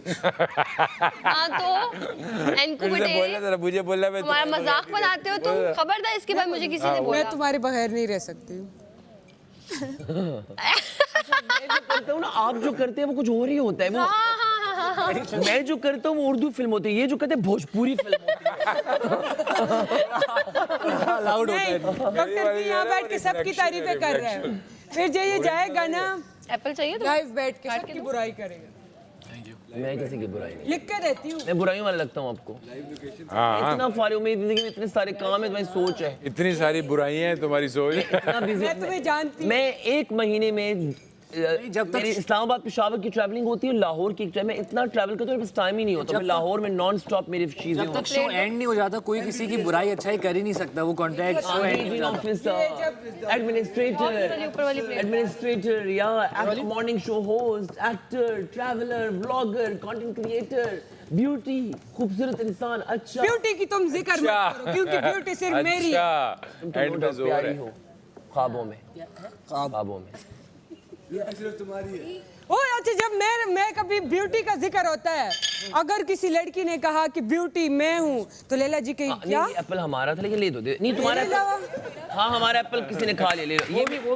हाँ तो इनको बोला मुझे बोला मैं हमारा मजाक बनाते हो तुम। खबरदार इसके बाद मुझे किसी ने बोला। मैं तुम्हारे बगैर नहीं रह सकती हूँ। मैं जो करता हूँ ना, आप जो करते हैं वो कुछ और ही होता है। वो मैं जो करता हूँ वो उर्दू फिल्म होती है, ये जो करते हैं भोजपुरी फिल्म होती है। लाउड होता है। डॉक्टर जी यहाँ बैठ के सबकी तारीफें कर रहे हैं, फिर जो ये जाएगा ना एप्पल चाहिए तो लाइव बैठ के सबकी बुराई करेगा। मैं किसी की बुराई नहीं, लिख के देती हूँ। मैं बुराइयों वाला लगता हूँ आपको। हाँ इतना फारिग, मेरी जिंदगी में इतने सारे काम है, तुम्हारी सोच है, इतनी सारी बुराइयां हैं तुम्हारी सोच। इतना बिजी। मैं तुम्हें जानती हूँ। मैं एक महीने में जब तक इस्लामाबाद पेशावर की ट्रैवलिंग होती है, लाहौर की मैं इतना ट्रैवल करता हूँ, बस टाइम ही नहीं होता। मैं लाहौर में नॉन स्टॉप मेरी चीजें जब तक शो एंड नहीं हो जाता कोई किसी की बुराई अच्छाई कर ही नहीं सकता। वो कॉन्ट्रैक्ट शो एंड नहीं हो जाता। एडमिनिस्ट्रेटर या morning show host, actor, traveller, blogger, content creator, beauty, खूबसूरत इंसान। अच्छा, ब्यूटी की तुम जिक्र मत करो, क्योंकि ब्यूटी सिर्फ मेरी है। एंड में जोर है। ख्वाबों में, ख्वाबों में। ओ अच्छा, जब मैं कभी ब्यूटी का जिक्र होता है, अगर किसी लड़की ने कहा कि ब्यूटी मैं हूँ तो लैला जी कहीं क्या? नहीं, एप्पल हमारा था लेकिन ले दो दे। नहीं तुम्हारा एप्पल, हाँ हमारा एप्पल किसी ने खा लिया, ले लो।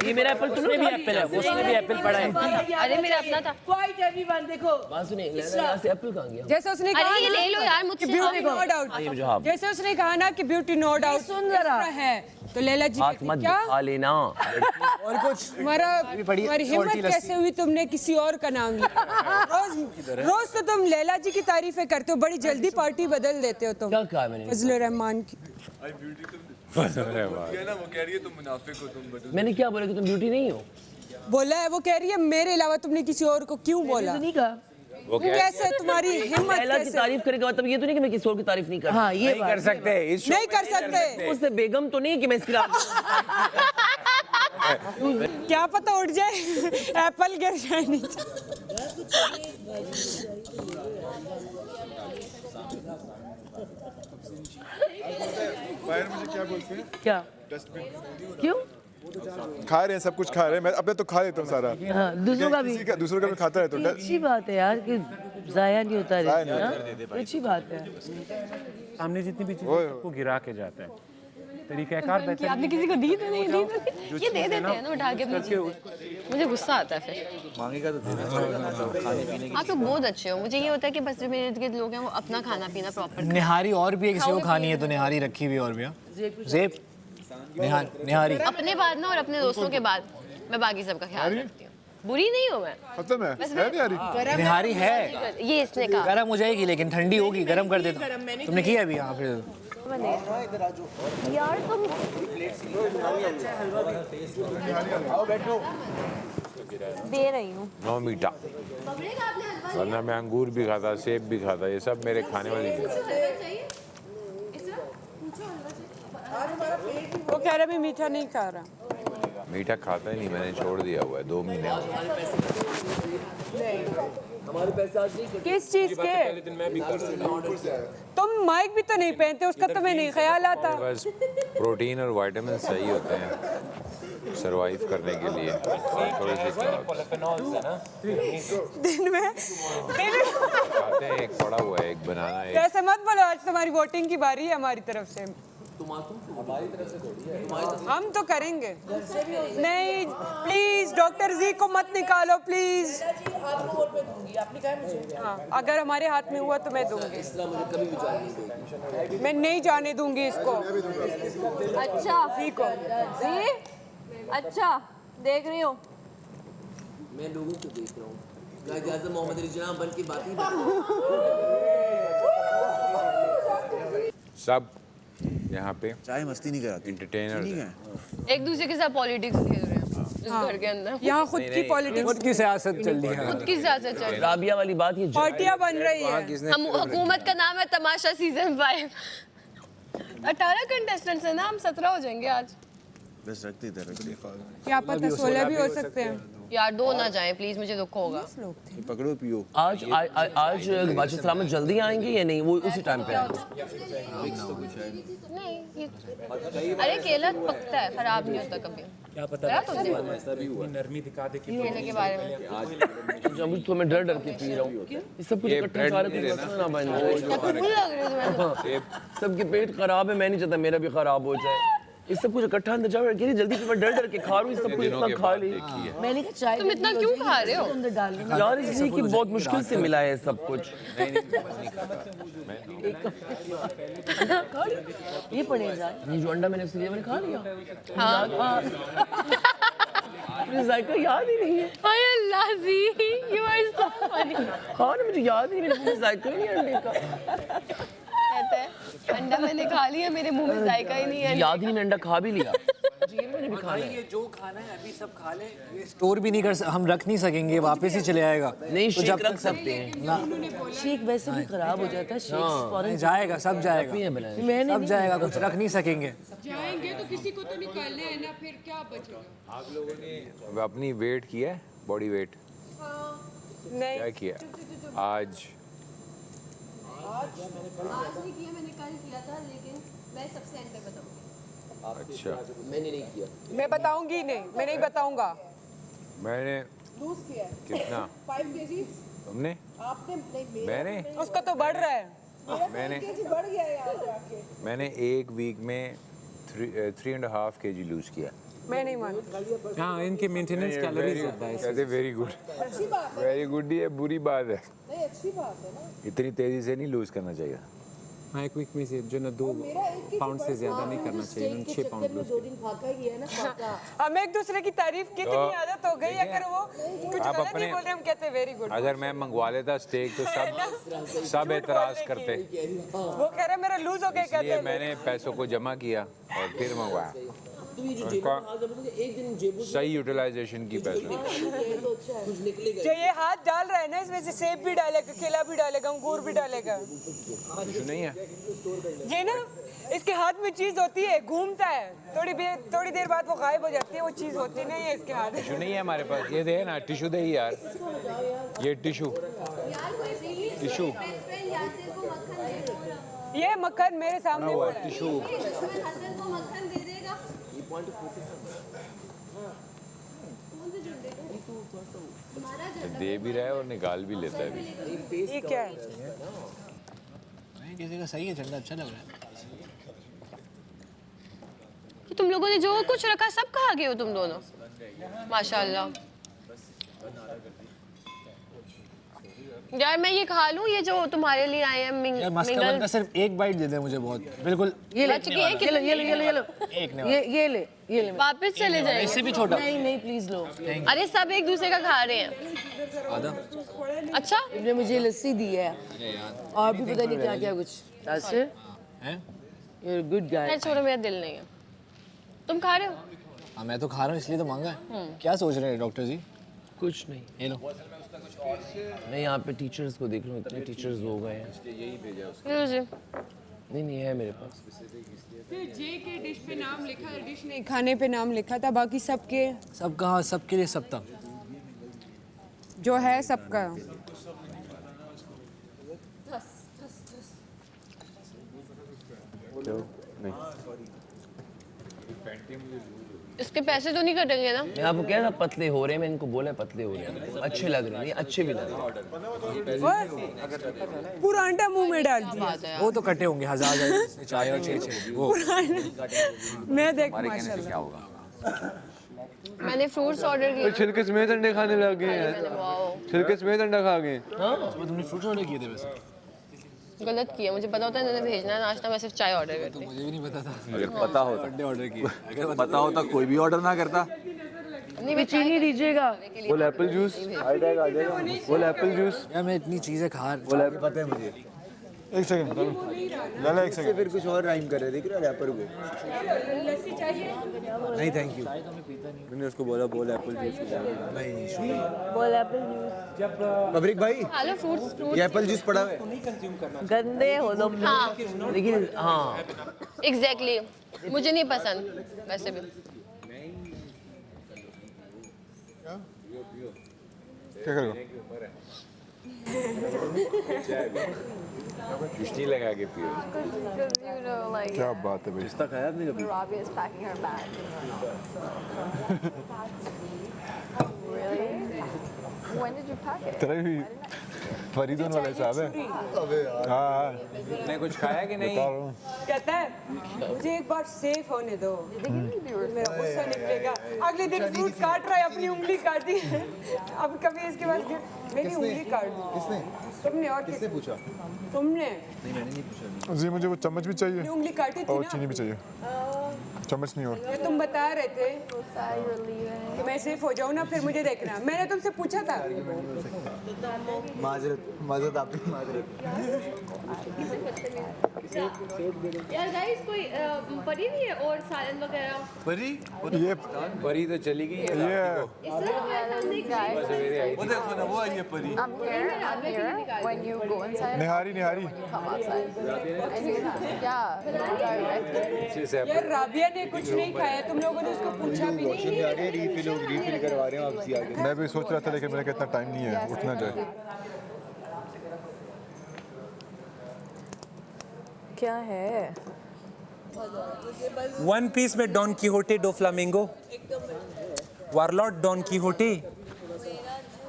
ये मेरा एप्पल, तुमने भी एप्पल है, उसने भी एप्पल पड़ा है। अरे मेरा अपना था। क्वाइट एवरीवन देखो, बात सुनिए, यहाँ से एप्पल कहाँ गया? जैसे उसने कहा अरे ये ले लो यार मुझसे। ब्यूटी नो डाउट, जैसे उसने कहा ना कि ब्यूटी नो डाउट सुन जरा है, तो लैला जी हाथ मत क्या खा लेना। और कुछ तुम्हारी हिम्मत कैसे हुई तुमने किसी और का नाम लिया? रोज तो तुम लैला जी की तारीफें करते हो, बड़ी जल्दी पार्टी बदल देते हो तुम। क्या कहा मैंने? फजल रहमान की। मैंने क्या बोला कि तुम ब्यूटी नहीं हो? बोला है, वो कह रही है मेरे अलावा तुमने किसी और को क्यों बोला? नहीं कहा। कैसे तुम्हारी हिम्मत लैला की कैसे? तारीफ करेगा मतलब ये तो नहीं कि मैं किसी और की तारीफ नहीं करता। हाँ ये नहीं कर सकते, इस शो नहीं में कर सकते। उससे बेगम तो नहीं है कि मैं इसकी क्या पता उठ जाए, एप्पल गिर जाए नीचे। बाहर मुझे क्या बोलते हैं? क्या क्यों? खा रहे हैं, सब कुछ खा रहे हैं। मैं अपने तो खा लेता हूँ सारा। हाँ, दूसरों का भी दूसरों का भी खाता है तो अच्छी बात है यार कि जाया नहीं होता जाया रहता नहीं है। अच्छी बात है। सामने जितनी भी चीजें सबको गिरा के जाता है। तरीकाकार बेहतर आपने किसी को दी तो नहीं दी तो ये दे देते हैं ना उठा के अपनी चीज़ें। मुझे गुस्सा आता है फिर। मांगेगा तो देना पड़ेगा, खाने पीने आप लोग बहुत अच्छे हो। मुझे ये होता है कि बस जो मेरे इर्द गिर्द लोग हैं वो अपना खाना पीना प्रॉपर। निहारी और भी है, किसी को खानी है तो निहारी रखी हुई और भी है। जेब निहारी अपने बाद ना और अपने दोस्तों के बाद मैं बाकी सबका ख्याल रखती हूँ। बुरी नहीं हूँ मैं। खत्म है नहीं आ रही। निहारी है, ये इसने कहा। गर्म हो जाएगी लेकिन ठंडी होगी, गर्म कर देता हूँ। तुमने किया अभी? हाँ फिर यार तुम दे रही हूँ। नो मीठा, वरना मैं अंगूर भी खाता, सेब भी खाता, ये सब मेरे खाने वाली चीज़ें। वो कह रहा मैं मीठा नहीं खा रहा। मीठा खाता ही नहीं, मैंने छोड़ दिया हुआ है 2 महीने। किस चीज के? तुम माइक भी तो नहीं पहनते, उसका तुम्हें नहीं ख्याल आता? बस प्रोटीन और विटामिन सही होते हैं सरवाइव करने के लिए। थोड़ी सी दिन में खाते हैं, एक पड़ा हुआ है, एक बनाना है। ऐसे मत बोलो, आज तुम्हारी वोटिंग की बारी है हमारी तरफ से। हम तो करेंगे। नहीं प्लीज डॉक्टर जी को मत निकालो प्लीज। हाँ, अगर हमारे हाथ में हुआ तो मैं दूंगी। मैं नहीं जाने दूंगी इसको। अच्छा जी को जी अच्छा देख रही हो। मैं लोगों को देख रहा हूँ। गाज़ी आज़म मोहम्मद अली जिन्ना बन की बात ही सब यहाँ पे चाय मस्ती नहीं कराती, एंटरटेनर। एक दूसरे के साथ पॉलिटिक्स खेल रहे हैं इस घर के अंदर। यहाँ खुद की पॉलिटिक्स, खुद की सियासत चल रही है। खुद की सियासत चल रही है। राबिया वाली बात ये पार्टियां बन रही है। हम हुकूमत का नाम है तमाशा सीजन 5। 18 कंटेस्टेंट्स हैं ना, हम 17 हो जाएंगे आज। बस रखते इधर क्या पता 16 भी हो सकते हैं। यार 2 ना जाएं प्लीज, मुझे दुख होगा। पकड़ो पियो। आज बादशाह सलामत जल्दी आएंगे या नहीं? वो उसी टाइम पे आएंगे? नहीं अरे केला पकता है, खराब नहीं होता कभी। क्या पता नरमी दिखा दे कि केले के बारे में। जब तो मैं डर के पी रहा हूँ ये सब कुछ ये इकट्ठा bread सारे नहीं कुछ देना। मसला ना बन जाए भूल लग रही है तुम्हें तो। सबके पेट खराब है, मैं नहीं चाहता मेरा भी खराब हो जाए। ये सब कुछ इकट्ठा अंदर जाओ कि जल्दी से मैं डर के खा रहा हूँ, ये सब कुछ दिनों इतना के खा बाद ली। देखी है। मैंने कहा चाय तुम इतना क्यों खा रहे हो? अंदर डाल लेना। यार इसलिए कि बहुत मुश्किल से मिला है सब कुछ। ये पड़ेगा ये जो अंडा मैंने इसलिए मैंने खा लिया, हाँ मुझे जायका याद ही नहीं है। हाय अल्लाह जी, यू आर सो फनी। हाँ ना, मुझे याद ही नहीं, मुझे जायका ही नहीं अंडे का। कहते हैं अंडा मैंने खा लिया, मेरे मुंह में जायका ही नहीं है। याद ही नहीं, अंडा खा भी लिया। जी मैंने भी खाना है। ये जो खाना है अभी सब खा ले, ये स्टोर भी नहीं कर हम रख नहीं सकेंगे, वापस ही चले आएगा। नहीं तो शेक जब रख तक सकते हैं। शेक वैसे भी खराब हो जाता है, शेक फौरन जाएगा, सब जाएगा, मैंने सब जाएगा, कुछ रख नहीं सकेंगे। जाएंगे तो किसी को तो निकालना है ना, फिर क्या बचेगा? आप लोगों ने अब अपनी वेट किया है, बॉडी वेट नहीं क्या किया आज? आज नहीं किया, मैंने कल किया था, लेकिन मैं सबसे एंड पे बताऊंगी। अच्छा, मैंने नहीं किया। मैं बताऊंगी नहीं, मैं नहीं बताऊंगा। मैंने कितना 5 kg तुमने आपने नहीं मैंने उसका तो बढ़ रहा है। मैंने बढ़ गया है यहाँ जाके। मैंने एक वीक में 3.5 kg लूज किया। मैं नहीं मानती। हाँ, इनके मेंटेनेंस कैलोरीज ज़्यादा है। कहते वेरी गुड, अच्छी बात है, वेरी गुड, ये बुरी बात है। नहीं अच्छी बात है ना। इतनी तेजी से नहीं लूज करना चाहिए। हाँ, एक वीक में से जो ना 2 पाउंड से ज़्यादा नहीं करना चाहिए, उन 6 पाउंड लूज 2 दिन फाका गया है ना फाका। हमें एक दूसरे की तारीफ की इतनी आदत हो गई, अगर वो कुछ आप गलत अपने- ही बोल रहे हम कहते वेरी गुड। अगर मैं मंगवा लेता स्टेक तो सब एतराज करते, वो कह रहे मेरा लूज हो गया, कहते इसलिए हैं मैंने पैसों को जमा किया और फिर मंगवाया। उनका सही यूटिलाइजेशन की पैसों। जो ये हाथ डाल रहा है ना, इसमें से सेब भी डालेगा, केला भी डालेगा, अंगूर भी डालेगा। कुछ नहीं है। ये ना इसके हाथ में चीज होती है, घूमता है, थोड़ी देर बाद वो गायब हो जाती है, वो चीज होती नहीं है इसके हाथ में। टिशू नहीं है हमारे पास, ये दे ना, टिशू दे ही यार, ये टिशू टिशू ये मक्खन मेरे सामने हुआ पड़ा है। टिशू। दे भी रहा है और निकाल भी लेता है भी। ये क्या है? किसी का सही है, झंडा अच्छा लग रहा है। कि तुम लोगों ने जो कुछ रखा सब खा गए हो तुम दोनों, माशाल्लाह। यार मैं ये खा लूं, ये जो तुम्हारे लिए आए हैं यार मस्का बनकर सिर्फ एक बाइट दे दे मुझे, बहुत बिल्कुल ये ले बच गए हैं, ये ले ये ले ये ले ये ले एक ने ये ले वापस चले जाएंगे। इससे भी छोटा नहीं नहीं प्लीज लो। अरे सब एक दूसरे का खा रहे हैं। आधा। अच्छा इन्होंने मुझे लस्सी दी है और भी पता नहीं क्या क्या कुछ। That's it? हैं? You're a good guy. खैर छोड़ो, मेरा दिल नहीं है। तुम खा रहे हो? हाँ मैं तो खा रहा हूँ, इसलिए तो मांगा है। क्या सोच रहे हैं डॉक्टर जी? कुछ नहीं, ये लो। मैं यहाँ पे टीचर्स को देख रहा हूँ, इतने टीचर्स हो गए हैं। लो जी। नहीं है मेरे पास। फिर जे के डिश पे नाम लिखा, डिश नहीं खाने पे नाम लिखा था, बाकी सबके सब कहाँ, सबके लिए सब था। जो है सबका। इसके पैसे तो नहीं कटेंगे ना? मैं आपको कह रहा था पतले हो रहे हैं, मैं इनको बोला है पतले हो रहे हैं, अच्छे लग रहे हैं, ये अच्छे भी लग रहे हैं। पूरा अंडा मुंह में डाल दिया। बात है यार। वो तो कटे होंगे, हजार चाय और छः वो। मैं देख माशाल्लाह। मैंने फ्रूट्स ऑर्डर किए। छिलके समेत अंडे खाने लग गए हैं। वाओ, छिलके समेत अंडा खा गए। तुमने फ्रूट ऑर्डर किए थे वैसे? गलत किया, मुझे पता होता है इन्होंने भेजना है नाश्ता, मैं सिर्फ चाय ऑर्डर करती। मुझे भी नहीं पता था। अगर पता होता अंडे ऑर्डर किए। अगर पता होता कोई भी ऑर्डर ना करता। नहीं मैं चीनी दीजिएगा। वो एप्पल जूस वो एप्पल जूस यार मैं इतनी चीजें खा रहा, पता है मुझे। एक सेकंड लाला, एक सेकंड। फिर कुछ और राइम कर रहे, देख रहे हो रैपर को। नहीं थैंक यू, मैंने उसको बोला बोल एप्पल जूस। नहीं बोल एप्पल जूस। पब्रिक भाई, हेलो फ्रूट्स ये एप्पल जूस पड़ा हुआ है। गंदे हो तुम। हाँ लेकिन हाँ एग्जैक्टली, मुझे नहीं पसंद वैसे भी। क्या करोगे? चुस्टी लगा के पियो। क्या बात है भाई। पिस्ता खाया आपने कभी? Robbie is packing her bag. Really? When did you pack it? तेरा भी फरीदों वाला हिसाब है हाँ ने कुछ खाया कि नहीं? बता रहा हूँ कहता है मुझे एक बार सेफ होने दो, मेरा गुस्सा निकलेगा। अगले दिन फ्रूट काट रहा है, अपनी उंगली काटी है। अब कभी इसके पास मेरी उंगली काट दी। किसने तुमने और किसने पूछा तुमने जी मुझे वो चम्मच भी चाहिए अपनी उंगली काटी थी और ना। चीनी भी चाहिए चम्मच नहीं और ये तुम बता रहे थे कि मैं सेफ हो जाऊँ ना, फिर मुझे देखना। मैंने तुमसे पूछा था। माजरत आपकी माजरत यार गाइस कोई पड़ी नहीं है और सालन वगैरह परी ये परी तो चली गई है ये वो देखो ना वो आई है परी I'm here. When you go inside, nihari nihari come outside. And you, yeah, direct. यार राबिया ने कुछ नहीं खाया, तुम लोगों ने उसको पूछा भी नहीं। रिफिल करवा रहे हैं आपसे आगे मैं भी सोच रहा था लेकिन मेरे इतना टाइम नहीं है उठना जाए क्या है? वन पीस में Donquixote Doflamingo, warlord Donquixote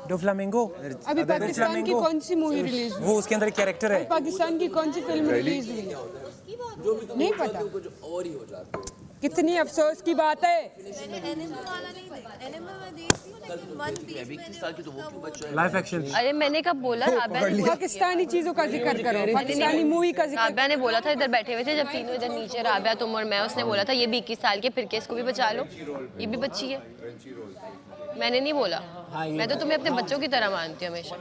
Doflamingo. अभी पाकिस्तान की कौन सी मूवी रिलीज हुई? वो उसके अंदर कैरेक्टर है। पाकिस्तान की कौन सी फिल्म रिलीज हुई? नहीं पता। कितनी अफसोस की बात है। Live action. अरे मैंने कब बोला? राबिया ने बोला पाकिस्तानी चीजों का जिक्र करो, पाकिस्तानी मूवी का जिक्र। राबिया ने बोला था, इधर बैठे हुए थे जब तीनों इधर नीचे, राबिया तुम और मैं, उसने बोला था ये भी 21 साल के, फिर के इसको भी बचा लो, ये भी बच्ची है। मैंने नहीं बोला, मैं तो तुम्हें अपने बच्चों की तरह मानती हूँ हमेशा।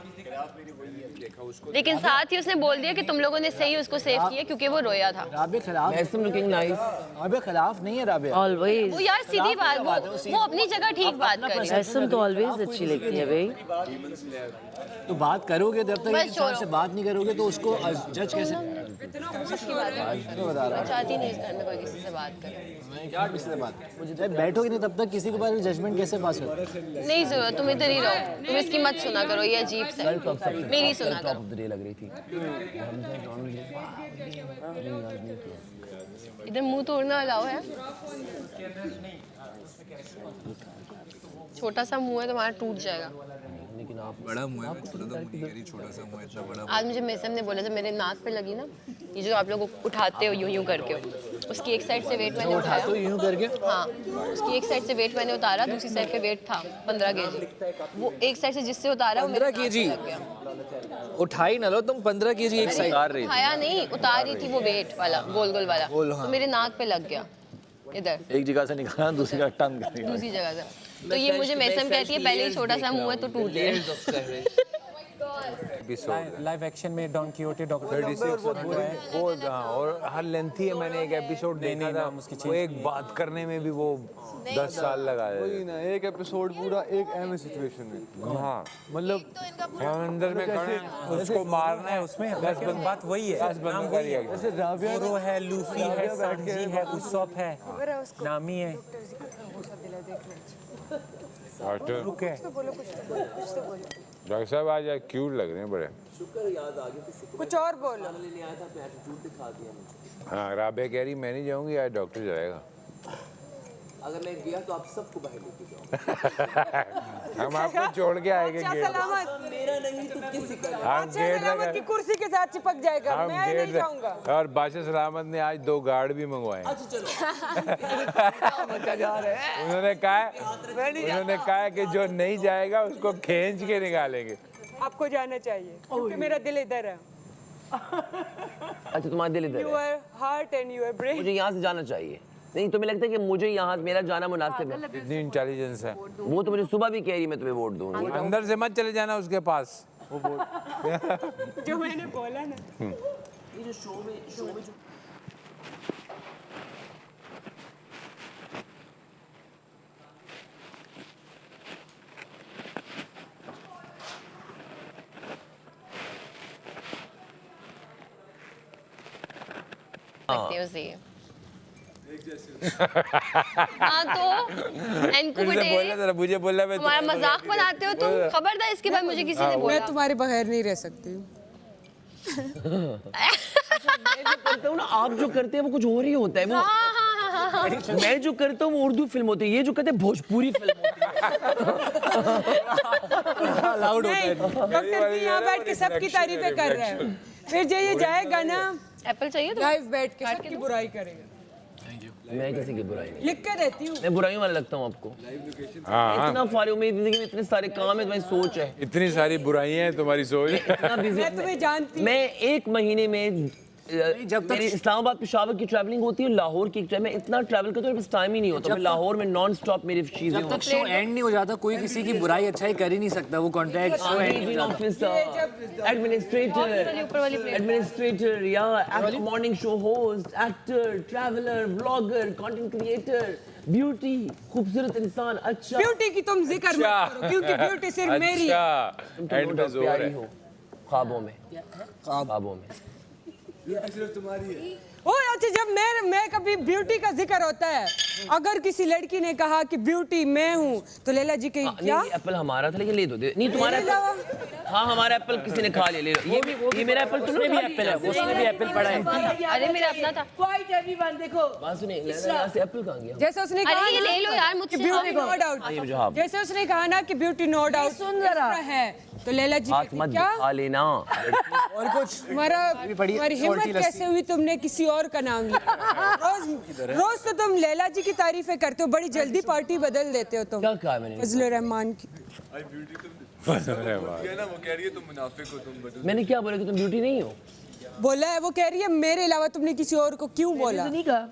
लेकिन साथ ही उसने बोल दिया कि तुम लोगों ने सही उसको सेव किया क्योंकि वो रोया था। राबिया खिलाफ लुकिंग नाइस। राबिया खिलाफ नहीं है राबिया ऑलवेज वो यार सीधी बात, वो अपनी जगह ठीक बात करी। ऐसम तो ऑलवेज अच्छी लगती है भाई। तो बात करोगे जब तक बस इंसान से छोड़ो। बात नहीं करोगे तो उसको जज कैसे की बात है। मैं चाहती नहीं इस घर में कोई किसी से बात करे। जब बैठोगे नहीं तब तक किसी के बारे में जजमेंट कैसे पास करोगे? नहीं जरूरत, तुम इधर ही रहो, तुम इसकी मत सुना करो, ये अजीब सा है। मेरी सुना करो। लग रही थी। इधर मुंह तोड़ना अलाउ है? छोटा सा मुंह है तुम्हारा, टूट जाएगा। बड़ा मुंह है, छोटा तो मुंह नहीं, छोटा सा मुंह इतना बड़ा। आज मुझे मेसम ने बोला था मेरे नाक पे लगी ना, ये जो आप लोग उठाते हो यूं यूं करके, उसकी एक साइड से वेट मैंने उठाया। तो यूं करके हाँ, उसकी एक साइड से वेट मैंने उतारा, दूसरी साइड पे वेट था 15 केजी। वो एक साइड से जिससे उतारा वो मेरे 15 नाक पे केजी? लग गया। उठाई ना लो तुम 15 केजी एक साइड उठाया नहीं, उतार रही थी वो वेट वाला, गोल गोल वाला, तो मेरे नाक पे लग गया इधर, एक जगह से निकाला दूसरी जगह टंग कर दूसरी जगह से। तो ये मुझे मेसम कहती है पहले ही छोटा सा मुंह है तो टूट गया। लाइव एक्शन में डॉन कीहोटे डॉक्टर 36 वो हाँ, और हर लेंथी है। मैंने एक एपिसोड देखा था, वो एक बात करने में भी वो 10 साल लगा वही ना एक एपिसोड पूरा एक अहम सिचुएशन में हाँ, मतलब अंदर में खड़े हैं, उसको मारना है उसमें। बात वही है, 10 बंदों का रिएक्शन। जैसे राबिया जोरो है, लूफी है, सांजी है, उसॉप है, नामी है। रुक है। डॉक्टर साहब आज क्यूट लग रहे हैं बड़े। कुछ और बोलो। हाँ, राबिया कह रही मैं नहीं जाऊंगी, आज डॉक्टर जाएगा। अगर मैं गया तो आप सबको बाहर लेके जाओ। हम आपको छोड़ के आएंगे अच्छा गेट। सलामत, मेरा नहीं तो किसी का। हम अच्छा गेट सलामत की कुर्सी के साथ चिपक जाएगा, हम मैं नहीं गेट जाऊंगा। और बादशाह सलामत ने आज 2 गार्ड भी मंगवाए। अच्छा चलो। उन्होंने कहा कि जो नहीं जाएगा उसको खींच के निकालेंगे। आपको जाना चाहिए क्योंकि मेरा दिल इधर है। अच्छा तुम्हारा दिल इधर यू है। Are heart and you are brain. मुझे यहाँ से जाना चाहिए। नहीं तुम्हें लगता है कि मुझे यहाँ मेरा जाना मुनासिब है? इतनी इंटेलिजेंस है। वो तो मुझे सुबह भी कह रही मैं तुम्हें वोट दूंगी। अंदर से मत चले जाना उसके पास। जो मैंने बोला ना। ये जो शो में जो हाँ तो बोला जरा मुझे बोला मैं हमारा मजाक बनाते हो तुम, खबरदार इसके बाद मुझे किसी ने बोला। मैं तुम्हारे बगैर नहीं रह सकती हूँ। करता हूँ ना, आप जो करते हैं वो कुछ और ही होता है। वो मैं जो करता हूँ वो उर्दू फिल्म होती है, ये जो करते हैं भोजपुरी फिल्म होती है। लाउड होता नहीं है डॉक्टर जी यहाँ बैठ के सबकी तारीफें कर रहे हैं, फिर जो ये जाएगा ना एप्पल चाहिए तो लाइव बैठ के सबकी बुराई करेगा। मैं किसी की बुराई नहीं, लिख के देती हूँ। मैं बुराइयों वाला लगता हूँ आपको। हाँ इतना फारिग, मेरी जिंदगी में इतने सारे काम है, तुम्हारी सोच है। इतनी सारी बुराइयां हैं तुम्हारी सोच। इतना busy- मैं तुम्हें जानती हूँ। मैं एक महीने में जब तक इस्लामाबाद पेशावर की ट्रैवलिंग होती है, लाहौर की मैं इतना ट्रैवल करता हूँ, मेरे पास टाइम ही नहीं होता। मैं लाहौर में नॉन स्टॉप मेरी चीजें जब तक शो एंड नहीं हो जाता कोई किसी की बुराई अच्छाई कर ही नहीं सकता, वो कॉन्ट्रैक्ट शो एंड नहीं हो जाता। एडमिनिस्ट्रेटर या morning show host, actor, traveller, blogger, content creator, beauty, खूबसूरत इंसान, अच्छा ब्यूटी की तुम जिक्र मत करो क्योंकि ब्यूटी सिर्फ मेरी है। अच्छा एंड पे जोर प्यारी है। हो ख्वाबों में, ख्वाबों में। ओ अच्छा, जब मैं कभी ब्यूटी का जिक्र होता है, अगर किसी लड़की ने कहा कि ब्यूटी मैं हूँ तो लैला जी के क्या नहीं, एप्पल हमारा था लेकिन ले दो दे। नहीं तुम्हारा मेरे अलावा? एप्पल, हाँ हमारा एप्पल किसी ने खा लिया, ले लो। ये मेरा एप्पल, तुमने भी एप्पल है, उसने भी एप्पल पड़ा है। अरे मेरा अपना था। बात सुनिए, यहाँ से एप्पल कहाँ गया? जैसे उसने कहा अरे ये ले लो यार मुझसे। ब्यूटी नो डाउट, ये मुझे हाँ जैसे उसने कहा ना कि ब्यूटी नो डाउट सुन जरा है, तो लैला जी हाथ कहती, मत क्या खा लेना। और कुछ तुम्हारी हिम्मत कैसे हुई, तुमने किसी और का नाम लिया। रोज तो तुम लैला जी की तारीफें करते हो, बड़ी जल्दी पार्टी बदल देते हो तुम। क्या कहा मैंने? फजल रहमान की अरे वाह। मैंने क्या बोला कि तुम ब्यूटी नहीं हो? बोला है, वो कह रही है मेरे अलावा तुमने किसी और को क्यों बोला? नहीं कहा।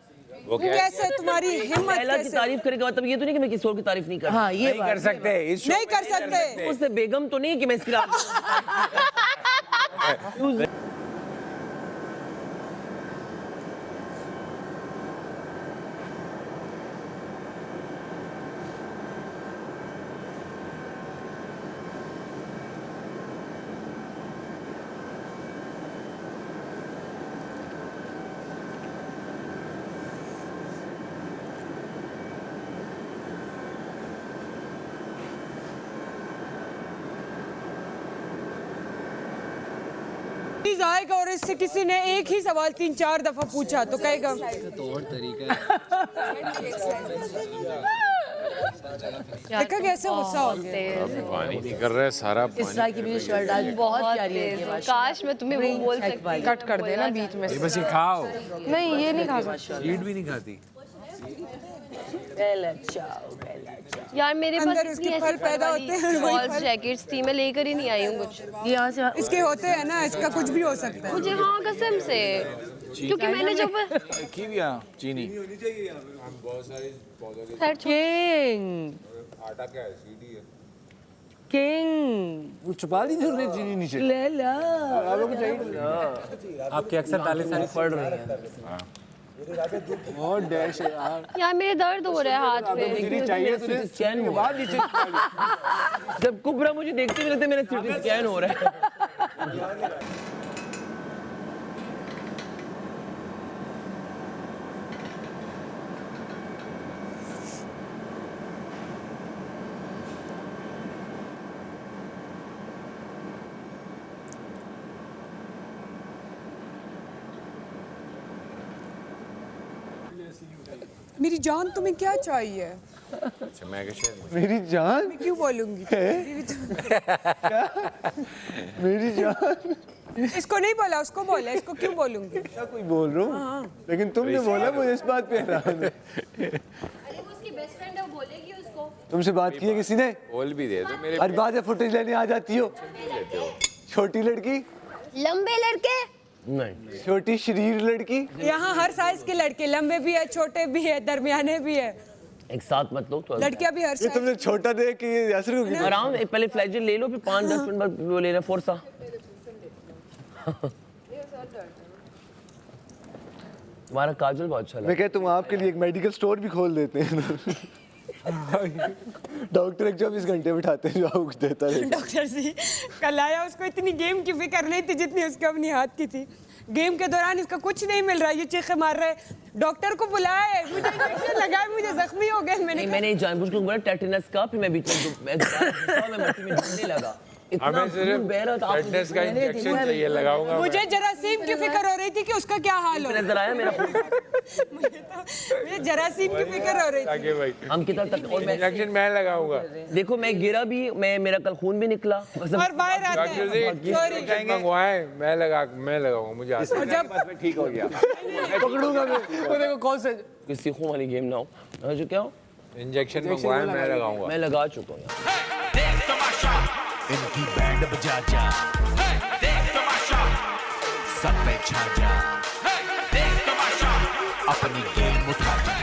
वो क्या कैसे तुम्हारी हिम्मत लैला की कैसे? तारीफ करेगा मतलब ये तो नहीं कि मैं किसी और की तारीफ नहीं कर हाँ ये नहीं कर सकते इस show नहीं में कर सकते। उससे बेगम तो नहीं है कि मैं इसकी चीज आएगा और इससे किसी ने एक ही सवाल 3-4 दफा पूछा तो कहेगा तो और तरीका देखा कैसे गुस्सा हो गया। पानी निकल रहा है सारा इस तरह की भी शर्ट आज बहुत प्यारी लगी है। काश मैं तुम्हें वो बोल सकती। कट कर देना बीच में ये से। बस ये खाओ। नहीं ये नहीं खा सकते। ईट भी नहीं खाती। यार मेरे पास अंदर उसके फल पैदा होते हैं, वही फॉल्स फल। जैकेट्स थी, मैं लेकर ही नहीं आई हूँ कुछ। ये यहाँ से इसके होते हैं ना, इसका कुछ भी हो सकता है। मुझे हाँ कसम से, क्योंकि मैंने जब कीविया चीनी किंग किंग वो छुपा दी जरूर चीनी नीचे। लैला आपके अक्सर ताले सारे पड़ रहे हैं। और डैश है यार। यार मेरे दर्द हो रहा है हाथ पे। चीनी चाहिए तुझे स्कैन के बाद नीचे जब कुबरा मुझे देखते हुए लगता है मेरा सिटी स्कैन हो रहा है। मेरी जान तुम्हें क्या चाहिए? अच्छा मैं कैसे मेरी जान मैं क्यों बोलूंगी? मेरी जान इसको नहीं बोला, उसको बोला, इसको क्यों बोलूंगी? क्या कोई बोल रहा हूँ लेकिन तुमने बोला मुझे इस बात पे हैरान है। अरे वो उसकी बेस्ट फ्रेंड है, वो बोलेगी उसको। तुमसे बात की है किसी ने? बोल भी दे दो मेरे हर बात है फुटेज लेने आ जाती हो। छोटी लड़की, लंबे लड़के नहीं छोटी शरीर लड़की। यहाँ हर साइज के लड़के, लंबे भी है, छोटे भी है, दरमियाने भी है, एक साथ मत लो तो लड़कियां भी हर ये साइज। तुमने छोटा देख के ये यासर को क्यों? आराम एक पहले फ्लैजल ले लो, फिर 5-10 मिनट बाद वो लेना फोर्सा। तुम्हारा काजल बहुत अच्छा लगा। मैं कहता हूँ आपके लिए एक मेडिकल स्टोर भी खोल देते हैं। डॉक्टर एक 24 घंटे बिठाते हैं जो आपको कुछ देता है। डॉक्टर जी कल आया, उसको इतनी गेम की फिक्र नहीं थी जितनी उसके अपनी हाथ की थी। गेम के दौरान इसका कुछ नहीं मिल रहा, ये चीखे मार रहे। डॉक्टर को बुलाए, मुझे इंजेक्शन लगाए, मुझे जख्मी हो गए। नहीं मैंने जानबूझ के बोला टेटेनस का, फिर मैं बीच में मैं मट्टी में ढूंढने लगा इतना हमें खून बह रहा था, सिर्फ आपने टेटनस का मैंने इंजेक्शन देखा है। चाहिए, लगाऊंगा मैं। मुझे जरासीम की फिक्र हो रही थी कि उसका क्या हाल हो। नजर आया मेरा खून? मुझे जरासीम की फिक्र हो रही थी। ताकि भाई हम कितना तक और मैं इंजेक्शन मैं लगाऊंगा। देखो मैं गिरा भी, मेरा कल खून भी निकला। और बाहर आते डॉक्टर हैं जी सॉरी मंगवाए, मैं लगाऊंगा, मुझे आता है। और जब ठीक हो गया पकड़ूंगा मैं वो देखो कौन सा किस सीखों वाली गेम ना हो। जो क्या हो, इंजेक्शन मंगवाए, मैं लगाऊंगा। मैं लगा चुका हूँ यार। इनकी बैंड बजा जा, देख तमाशा, सब पे छा जा, देख तमाशा, अपनी गेम उठा जा।